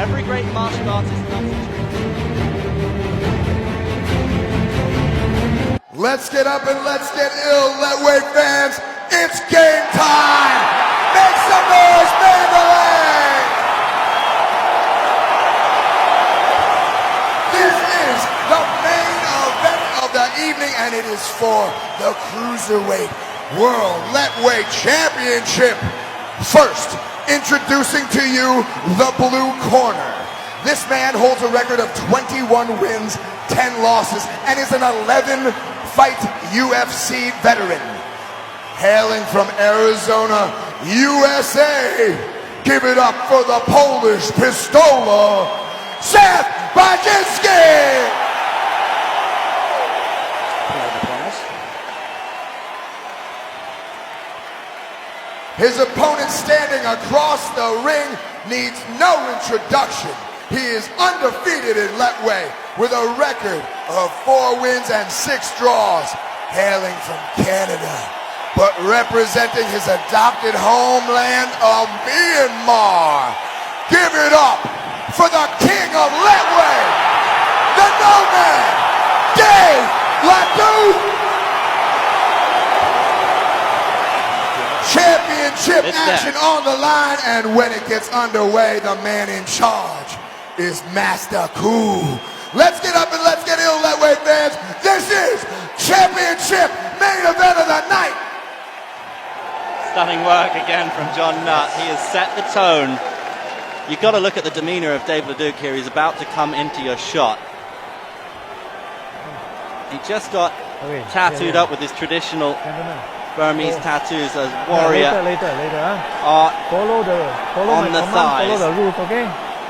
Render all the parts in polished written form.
Every great martial artist loves it. Let's get up and let's get ill, Leduc fans. It's game time. Make some noise, Mandalay. This is the main event of the evening, and it is for the Cruiserweight World Leduc Championship. First, introducing to you the blue corner. This man holds a record of 21 wins, 10 losses, and is an 11-fight UFC veteran. Hailing from Arizona, USA, give it up for the Polish Pistola, Seth Baczynski! His opponent standing across the ring needs no introduction. He is undefeated in Leduc with a record of 4 wins and 6 draws. Hailing from Canada, but representing his adopted homeland of Myanmar. Give it up for the king of Leduc, the nomad, Leduc! Championship action on the line, and when it gets underway, the man in charge is Master Cool. Let's get up and let's get ill, Leduc fans. This is championship main event of the night. Stunning work again from John Nutt. He has set the tone. You've got to look at the demeanor of Dave Leduc here. He's about to come into your shot. He just got tattooed up with his traditional Burmese tattoos as warrior art on the thighs.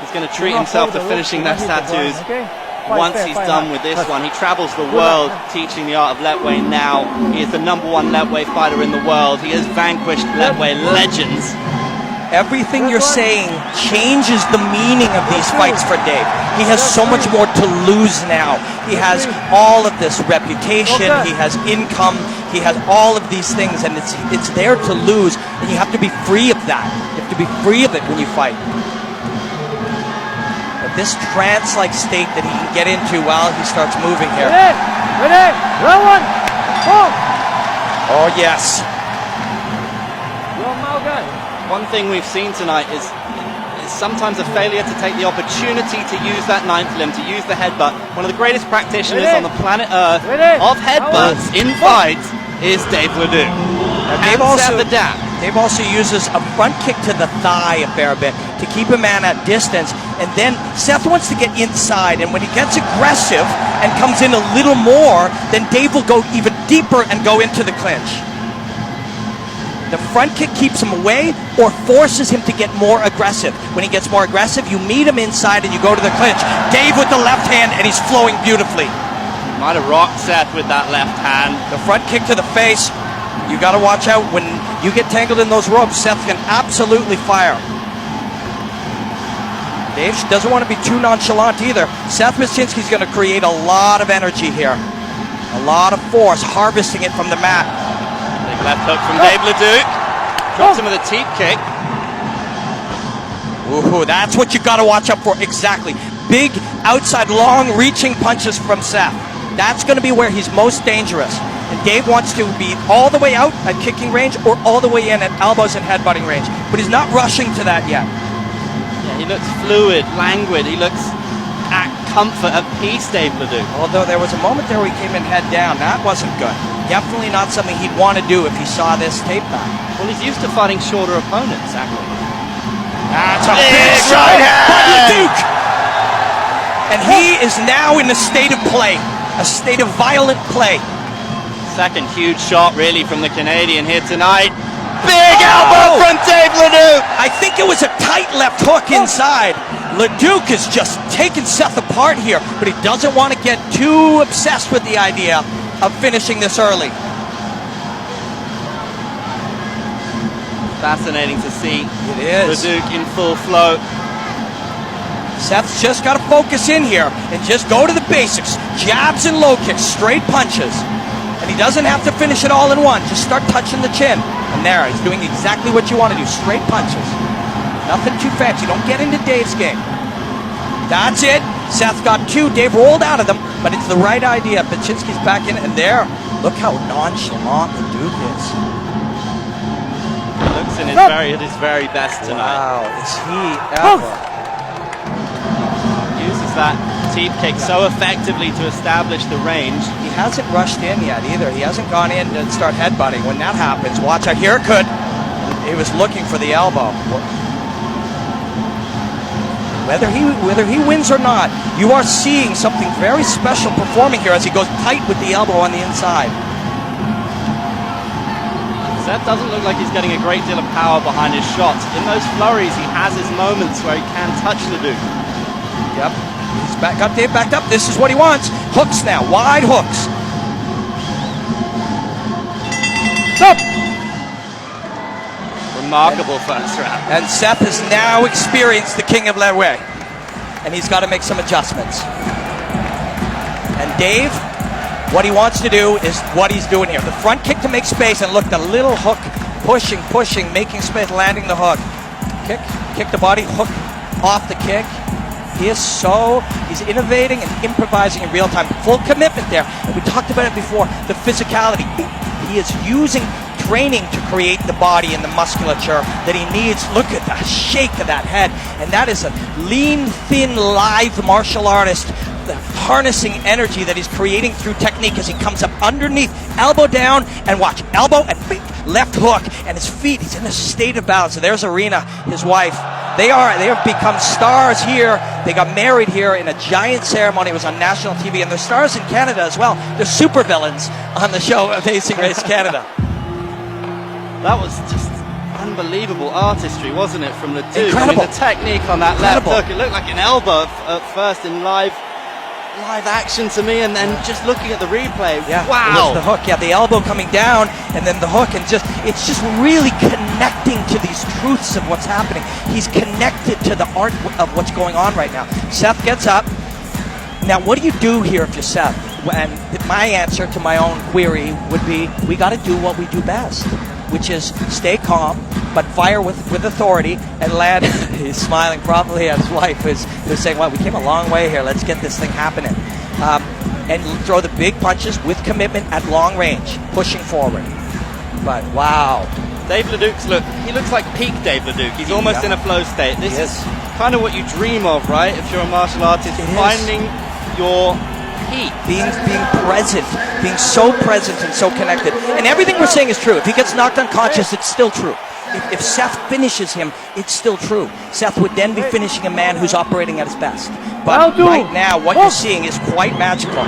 He's going to treat himself to finishing those tattoos once he's done with this one. He travels the world teaching the art of Leduc now. He is the #1 Leduc fighter in the world. He has vanquished Leduc legends. Everything you're saying changes the meaning of these fights for Dave. He has so much more to lose now. He has all of this reputation, he has income, he has all of these things, and it's there to lose, and you have to be free of that. You have to be free of it when you fight. But this trance-like state that he can get into while he starts moving here. Ready, round one, go! Oh yes. One thing we've seen tonight is sometimes a failure to take the opportunity to use that 9th limb, to use the headbutt. One of the greatest practitioners on the planet Earth of headbutts in fights is Dave Leduc. Dave also uses a front kick to the thigh a fair bit to keep a man at distance, and then Seth wants to get inside, and when he gets aggressive and comes in a little more, then Dave will go even deeper and go into the clinch. The front kick keeps him away or forces him to get more aggressive. When he gets more aggressive, you meet him inside and you go to the clinch. Dave with the left hand, and he's flowing beautifully. Might have rocked Seth with that left hand. The front kick to the face, you got to watch out. When you get tangled in those ropes, Seth can absolutely fire. Dave doesn't want to be too nonchalant either. Seth Baczynski's going to create a lot of energy here. A lot of force, harvesting it from the mat. Left hook from Dave Leduc. Drops him with a teep kick. Ooh, that's what you got to watch out for. Exactly. Big, outside, long, reaching punches from Seth. That's going to be where he's most dangerous. And Dave wants to be all the way out at kicking range or all the way in at elbows and headbutting range. But he's not rushing to that yet. Yeah, he looks fluid, languid. He looks at comfort, at peace, Dave Leduc. Although there was a moment there where he came in head down. That wasn't good. Definitely not something he'd want to do if he saw this tape back. Well, he's used to fighting shorter opponents, actually. That's a big shot by Leduc! And he is now in a state of play, a state of violent play. Second huge shot, really, from the Canadian here tonight. Big elbow from Dave Leduc! I think it was a tight left hook inside. Leduc is just taking Seth apart here, but he doesn't want to get too obsessed with the idea of finishing this early. Fascinating to see. It is. Leduc in full flow. Seth's just got to focus in here and just go to the basics. Jabs and low kicks, straight punches. And he doesn't have to finish it all in one. Just start touching the chin. And there, he's doing exactly what you want to do. Straight punches. Nothing too fancy. Don't get into Dave's game. That's it. Seth got 2. Dave rolled out of them, but it's the right idea. Baczynski's back in, and there. Look how nonchalant the Duke is. He looks in his very best tonight. Wow, is he ever? Uses that teep kick so effectively to establish the range. He hasn't rushed in yet either. He hasn't gone in to start headbutting. When that happens, watch out. Here it could. He was looking for the elbow. Whether he wins or not, you are seeing something very special performing here as he goes tight with the elbow on the inside. Seth doesn't look like he's getting a great deal of power behind his shots. In those flurries, he has his moments where he can touch Leduc. Yep. He's got Dave backed up. This is what he wants. Hooks now. Wide hooks. Stop! Remarkable first round. And Seth has now experienced the king of Leduc, and he's got to make some adjustments. And Dave, what he wants to do is what he's doing here. The front kick to make space, and look, the little hook, pushing, making space, landing the hook. Kick the body, hook off the kick. He's innovating and improvising in real time. Full commitment there. And we talked about it before, the physicality. He is using training to create the body and the musculature that he needs. Look at the shake of that head. And that is a lean, thin, lithe martial artist, the harnessing energy that he's creating through technique as he comes up underneath, elbow down, and watch, elbow and left hook, and his feet, he's in a state of balance. So there's Arena, his wife. They have become stars here. They got married here in a giant ceremony. It was on national TV, and they're stars in Canada as well. They're super villains on the show Amazing Race Canada. That was just unbelievable artistry, wasn't it, from Leduc? Incredible. I mean, the technique on that left hook, it looked like an elbow at first in live action to me, and then just looking at the replay, yeah, wow. The hook, yeah, the elbow coming down, and then the hook, and it's just really connecting to these truths of what's happening. He's connected to the art of what's going on right now. Seth gets up. Now, what do you do here if you're Seth? And my answer to my own query would be, we got to do what we do best, which is stay calm, but fire with authority and land. He's smiling probably at his wife who's saying, well, we came a long way here. Let's get this thing happening. And throw the big punches with commitment at long range, pushing forward. But wow. Dave Leduc's he looks like peak Dave Leduc. He's almost in a flow state. This is kind of what you dream of, right? If you're a martial artist, finding your peak. Being present, being so present and so connected. And everything we're saying is true. If he gets knocked unconscious, it's still true. If Seth finishes him, it's still true. Seth would then be finishing a man who's operating at his best. But right now, what you're seeing is quite magical.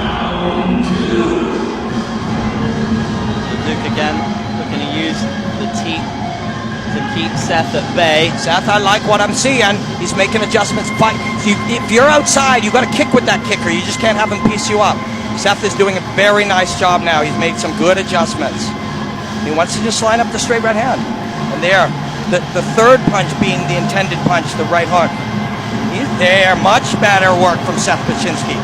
Leduc again, looking to use the teep to keep Seth at bay. Seth, I like what I'm seeing. He's making adjustments. If you're outside, you've got to kick with that kicker. You just can't have him piece you up. Seth is doing a very nice job now. He's made some good adjustments. He wants to just line up the straight right hand. And there, the third punch being the intended punch, the right hook. He's there. Much better work from Seth Baczynski.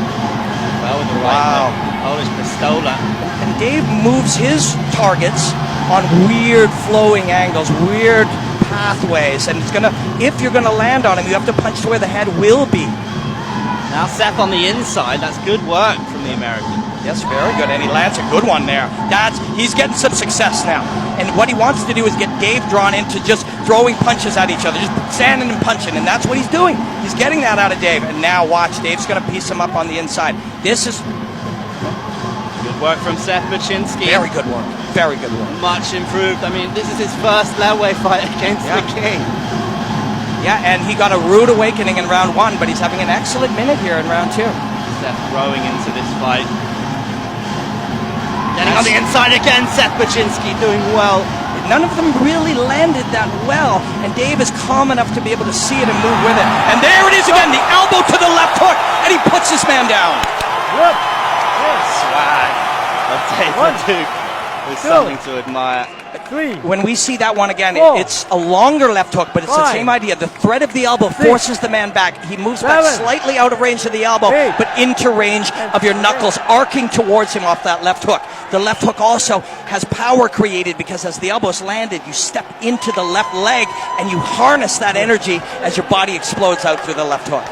Well, with the right hook. Polish pistola. And Dave moves his targets on weird flowing angles, weird pathways, and if you're gonna land on him, you have to punch to where the head will be. Now Seth on the inside. That's good work from the American. Yes, very good, and he lands a good one there. He's getting some success now, and what he wants to do is get Dave drawn into just throwing punches at each other, just standing and punching, and that's what he's doing. He's getting that out of Dave, and now watch, Dave's gonna piece him up on the inside. This is good work from Seth Baczynski. Very good work. Very good work. Much improved. I mean, this is his first Leduc fight against the King. Yeah, and he got a rude awakening in round 1, but he's having an excellent minute here in round 2. Seth growing into this fight. Getting on the inside again, Seth Baczynski doing well. None of them really landed that well, and Dave is calm enough to be able to see it and move with it. And there it is again, the elbow to the left hook, and he puts this man down. Yep. Swag of Dave Leduc is something to admire. 3. When we see that one again, it's a longer left hook, but it's the same idea. The threat of the elbow forces the man back. He moves back slightly out of range of the elbow, but into range of your knuckles, arcing towards him off that left hook. The left hook also has power created because as the elbow's landed, you step into the left leg and you harness that energy as your body explodes out through the left hook.